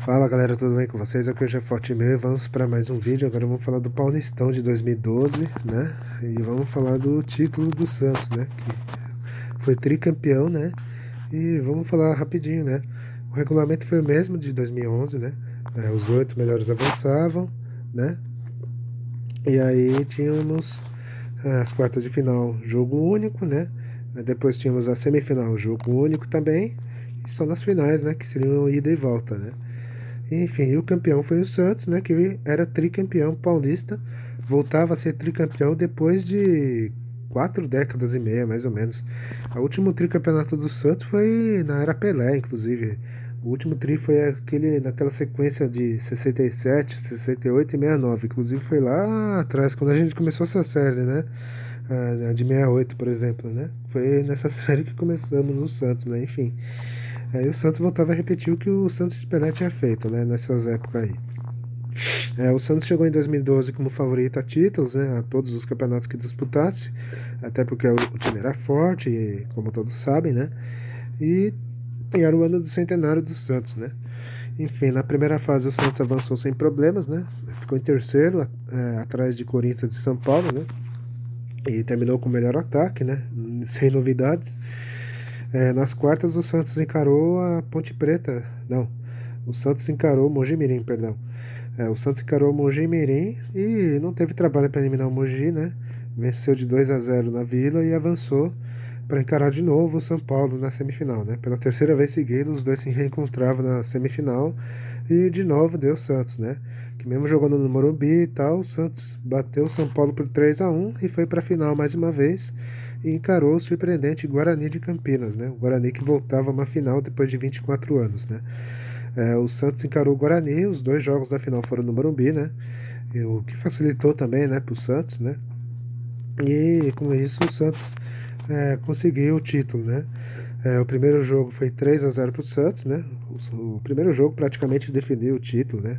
Fala galera, tudo bem com vocês? Aqui é o Jefote e vamos para mais um vídeo. Agora vamos falar do Paulistão de 2012, né? E vamos falar do título do Santos, né? Que foi tricampeão, né? E vamos falar rapidinho, né? O regulamento foi o mesmo de 2011, né? Os 8 melhores avançavam, né? E aí tínhamos as quartas de final, jogo único, né? Depois tínhamos a semifinal, jogo único também. E só nas finais, né? Que seriam ida e volta, né? Enfim, o campeão foi o Santos, né, que era tricampeão paulista, voltava a ser tricampeão depois de 4 décadas e meia, mais ou menos. O último tricampeonato do Santos foi na era Pelé, inclusive. O último tri foi naquela sequência de 67, 68 e 69. Inclusive foi lá atrás, quando a gente começou essa série, né? A de 68, por exemplo, né? Foi nessa série que começamos o Santos, né? Enfim. Aí o Santos voltava a repetir o que o Santos de Pelé tinha feito, né, nessas épocas aí. O Santos chegou em 2012 como favorito a títulos, né, a todos os campeonatos que disputasse, até porque o time era forte, como todos sabem, né, e era o ano do centenário do Santos, né. Enfim, na primeira fase o Santos avançou sem problemas, né, ficou em terceiro, atrás de Corinthians e São Paulo, né, e terminou com o melhor ataque, né, sem novidades. Nas quartas o Santos encarou a Ponte Preta. Não, o Santos encarou o Mojimirim, perdão. O Santos encarou o Mojimirim e não teve trabalho para eliminar o Mogi, né? Venceu de 2-0 na Vila e avançou para encarar de novo o São Paulo na semifinal, né? Pela terceira vez seguida, os dois se reencontravam na semifinal e de novo deu o Santos, né? Que mesmo jogando no Morumbi e tal, o Santos bateu o São Paulo por 3-1 e foi para a final mais uma vez e encarou o surpreendente Guarani de Campinas, né? O Guarani que voltava a uma final depois de 24 anos, né? O Santos encarou o Guarani, os dois jogos da final foram no Morumbi, né? O que facilitou também, né, para o Santos, né? E com isso o Santos conseguiu o título, né? O primeiro jogo foi 3-0 para o Santos, né? O primeiro jogo praticamente definiu o título, né?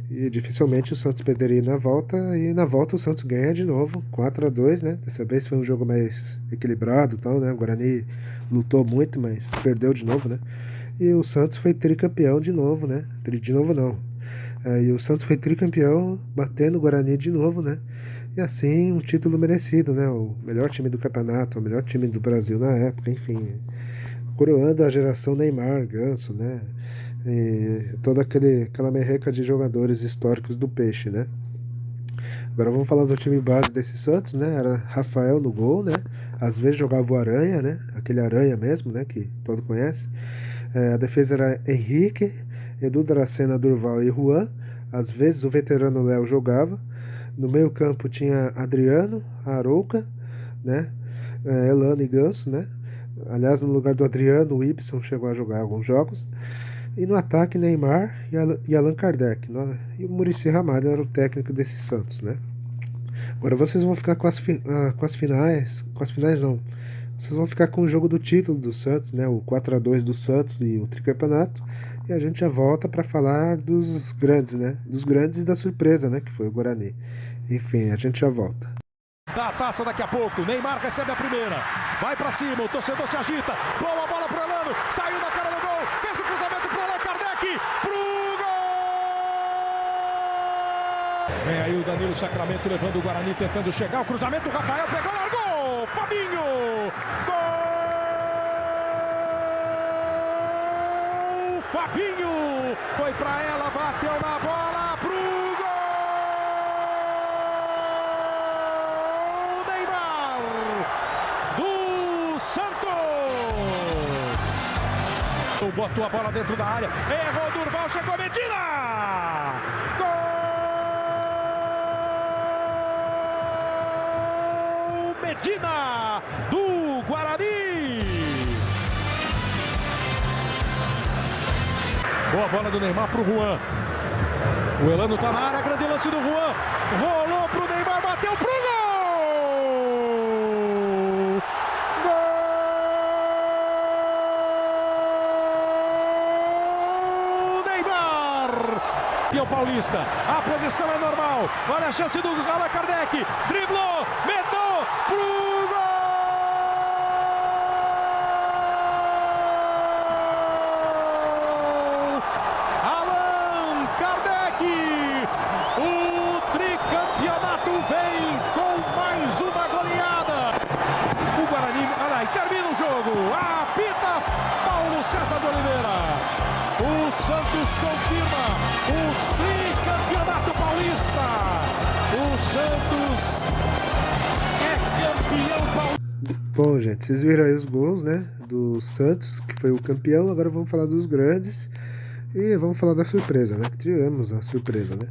E dificilmente o Santos perderia na volta, e na volta o Santos ganha de novo, 4-2, né? Dessa vez foi um jogo mais equilibrado e tal, né? O Guarani lutou muito, mas perdeu de novo, né? E o Santos foi tricampeão de novo, né? De novo não. E o Santos foi tricampeão, batendo o Guarani de novo, né? E assim, um título merecido, né? O melhor time do campeonato, o melhor time do Brasil na época, enfim. Coroando a geração Neymar, Ganso, né? E toda aquela merreca de jogadores históricos do Peixe, né? Agora vamos falar do time base desse Santos, né? Era Rafael no gol, né? Às vezes jogava o Aranha, né? Aquele Aranha mesmo, né? Que todo conhece. A defesa era Henrique, Edu Dracena, Durval e Juan. Às vezes o veterano Léo jogava. No meio campo tinha Adriano, Arouca, né? Elano e Ganso, né? Aliás, no lugar do Adriano, o Ibson chegou a jogar alguns jogos. E no ataque, Neymar e Allan Kardec. E o Muricy Ramalho era o técnico desse Santos, né? Agora vocês vão ficar com as finais. Com as finais não. Vocês vão ficar com o jogo do título do Santos, né? O 4-2 do Santos e o tricampeonato. E a gente já volta para falar dos grandes, né? Dos grandes e da surpresa, né? Que foi o Guarani. Enfim, a gente já volta. Da taça daqui a pouco, Neymar recebe a primeira, vai pra cima, o torcedor se agita, boa bola pro Elano, saiu na cara do gol, fez o cruzamento pro Allan Kardec, pro gol! Vem aí o Danilo Sacramento levando o Guarani, tentando chegar, o cruzamento, o Rafael pegou, largou, Fabinho, gol! Fabinho, foi pra ela, bateu na bola, pro gol! Santos! Botou a bola dentro da área, errou Durval, chegou Medina! Gol! Medina do Guarani! Boa bola do Neymar pro Juan. O Elano tá na área, grande lance do Juan. Rolou pro Neymar, bateu pro gol! Campeão paulista, a posição é normal, olha a chance do Allan Kardec, driblou, meteu pro gol! Allan Santos confirma o tricampeonato paulista. O Santos é campeão paulista. Bom, gente, vocês viram aí os gols, né, do Santos, que foi o campeão. Agora vamos falar dos grandes e vamos falar da surpresa, né, que tivemos a surpresa, né.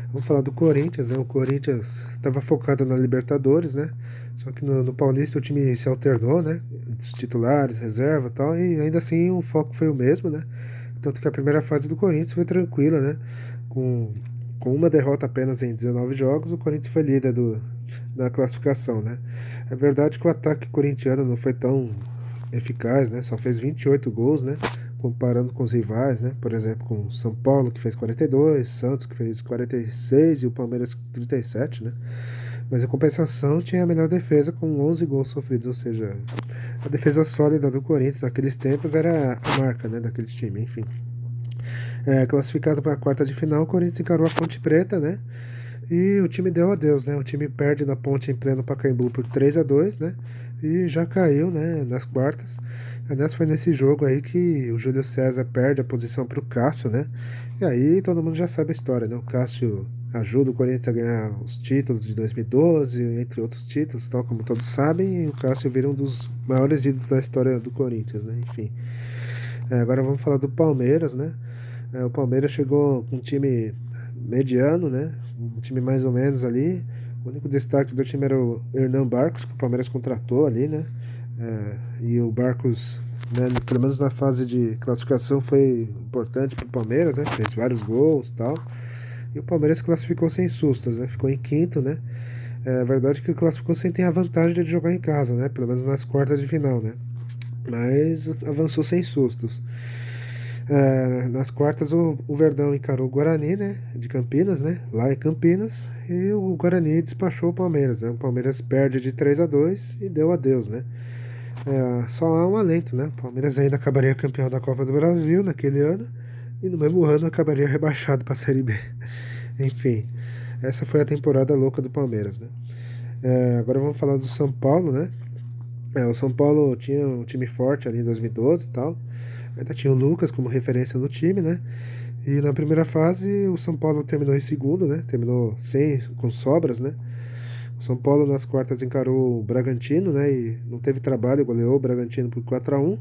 Vamos falar do Corinthians, né, o Corinthians estava focado na Libertadores, né, só que no Paulista o time se alternou, né, os titulares, reserva e tal, e ainda assim o foco foi o mesmo, né, tanto que a primeira fase do Corinthians foi tranquila, né, com uma derrota apenas em 19 jogos, o Corinthians foi líder da classificação, né. É verdade que o ataque corintiano não foi tão eficaz, né, só fez 28 gols, né, comparando com os rivais, né, por exemplo, com o São Paulo, que fez 42, Santos, que fez 46 e o Palmeiras 37, né, mas em compensação tinha a melhor defesa com 11 gols sofridos, ou seja, a defesa sólida do Corinthians naqueles tempos era a marca, né, daquele time, enfim. Classificado para a quarta de final, o Corinthians encarou a Ponte Preta, né, e o time deu adeus, né? O time perde na Ponte em pleno Pacaembu por 3-2, né? E já caiu, né, nas quartas. Aliás, foi nesse jogo aí que o Júlio César perde a posição para o Cássio, né? E aí todo mundo já sabe a história, né? O Cássio ajuda o Corinthians a ganhar os títulos de 2012, entre outros títulos, tal como todos sabem. E o Cássio vira um dos maiores ídolos da história do Corinthians, né? Enfim. Agora vamos falar do Palmeiras, né? O Palmeiras chegou com um time mediano, né? Um time mais ou menos ali. O único destaque do time era o Hernan Barcos, que o Palmeiras contratou ali, né? E o Barcos, né, pelo menos na fase de classificação, foi importante para o Palmeiras, né? Fez vários gols e tal. E o Palmeiras classificou sem sustos, né? Ficou em quinto, né? É verdade que classificou sem ter a vantagem de jogar em casa, né? Pelo menos nas quartas de final, né? Mas avançou sem sustos. Nas quartas o Verdão encarou o Guarani, né, de Campinas, né, lá em Campinas, e o Guarani despachou o Palmeiras, né, o Palmeiras perde de 3-2 e deu adeus, né. Só há um alento, né, o Palmeiras ainda acabaria campeão da Copa do Brasil naquele ano e no mesmo ano acabaria rebaixado para a Série B. Enfim, essa foi a temporada louca do Palmeiras, né. Agora vamos falar do São Paulo, né. O São Paulo tinha um time forte ali em 2012 e tal. Ainda tinha o Lucas como referência no time, né? E na primeira fase o São Paulo terminou em segundo, né? Terminou com sobras, né? O São Paulo nas quartas encarou o Bragantino, né? E não teve trabalho, goleou o Bragantino por 4-1.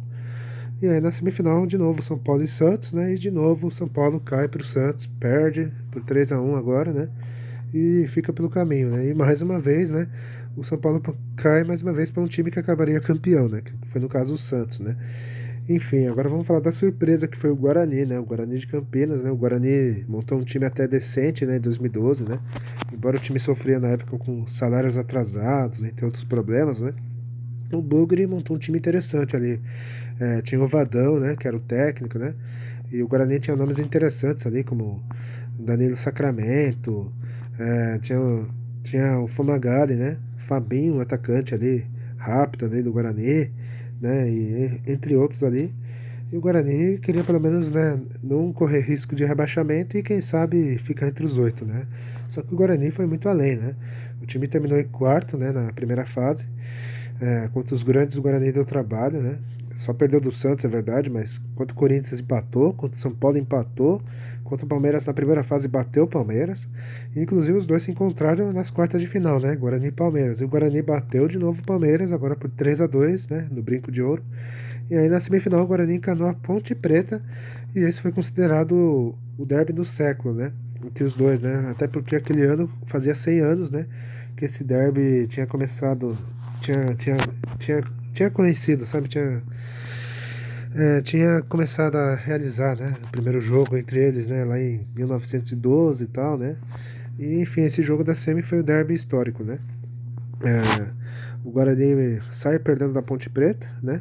E aí na semifinal, de novo, São Paulo e Santos, né? E de novo o São Paulo cai para o Santos, perde por 3-1 agora, né? E fica pelo caminho, né? E mais uma vez, né? O São Paulo cai mais uma vez para um time que acabaria campeão, né? Que foi no caso o Santos, né? Enfim, agora vamos falar da surpresa que foi o Guarani, né? O Guarani de Campinas, né? O Guarani montou um time até decente, né? Em 2012, né? Embora o time sofria na época com salários atrasados, entre outros problemas, né? O Bugre montou um time interessante ali. Tinha o Vadão, né? Que era o técnico, né? E o Guarani tinha nomes interessantes ali, como Danilo Sacramento, tinha o Fumagalli, né? Fabinho, um atacante ali, rápido ali do Guarani, né, e entre outros ali. E o Guarani queria pelo menos, né, não correr risco de rebaixamento e quem sabe ficar entre os 8, né. Só que o Guarani foi muito além, né. O time terminou em quarto, né, na primeira fase. Contra os grandes o Guarani deu trabalho, né. Só perdeu do Santos, é verdade, mas contra o Corinthians empatou, contra o São Paulo empatou, contra o Palmeiras na primeira fase bateu o Palmeiras, e inclusive os dois se encontraram nas quartas de final, né, Guarani e Palmeiras, e o Guarani bateu de novo o Palmeiras, agora por 3-2, né, no Brinco de Ouro, e aí na semifinal o Guarani encanou a Ponte Preta, e esse foi considerado o derby do século, né, entre os dois, né, até porque aquele ano fazia 100 anos, né, que esse derby tinha começado, tinha conhecido, sabe, tinha começado a realizar, né, o primeiro jogo entre eles, né, lá em 1912 e tal, né, e enfim, esse jogo da semi foi o derby histórico, né. O Guarani sai perdendo da Ponte Preta, né,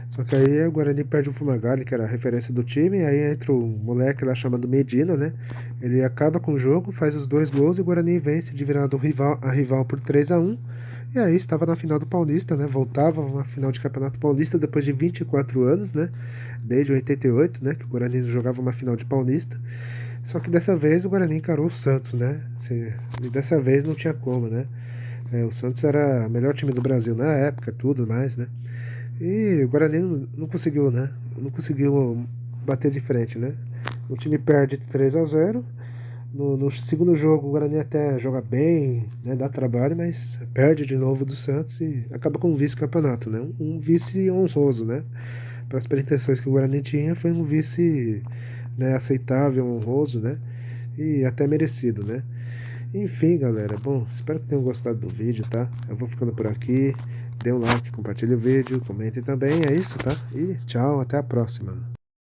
só que aí o Guarani perde o Fumagalli, que era a referência do time, e aí entra um moleque lá chamado Medina, né, ele acaba com o jogo, faz os 2 gols e o Guarani vence de virada a rival por 3-1. E aí estava na final do Paulista, né? Voltava a uma final de Campeonato Paulista depois de 24 anos, né? Desde 88, né? Que o Guarani jogava uma final de Paulista. Só que dessa vez o Guarani encarou o Santos, né? E dessa vez não tinha como, né? O Santos era o melhor time do Brasil na época, tudo mais, né? E o Guarani não conseguiu, né? Não conseguiu bater de frente, né? O time perde de 3-0. No segundo jogo, o Guarani até joga bem, né, dá trabalho, mas perde de novo do Santos e acaba com um vice-campeonato, né? Um vice honroso, né? Para as pretensões que o Guarani tinha, foi um vice, né, aceitável, honroso, né? E até merecido, né? Enfim, galera, bom, espero que tenham gostado do vídeo, tá? Eu vou ficando por aqui. Dê um like, compartilhe o vídeo, comentem também, é isso, tá? E tchau, até a próxima.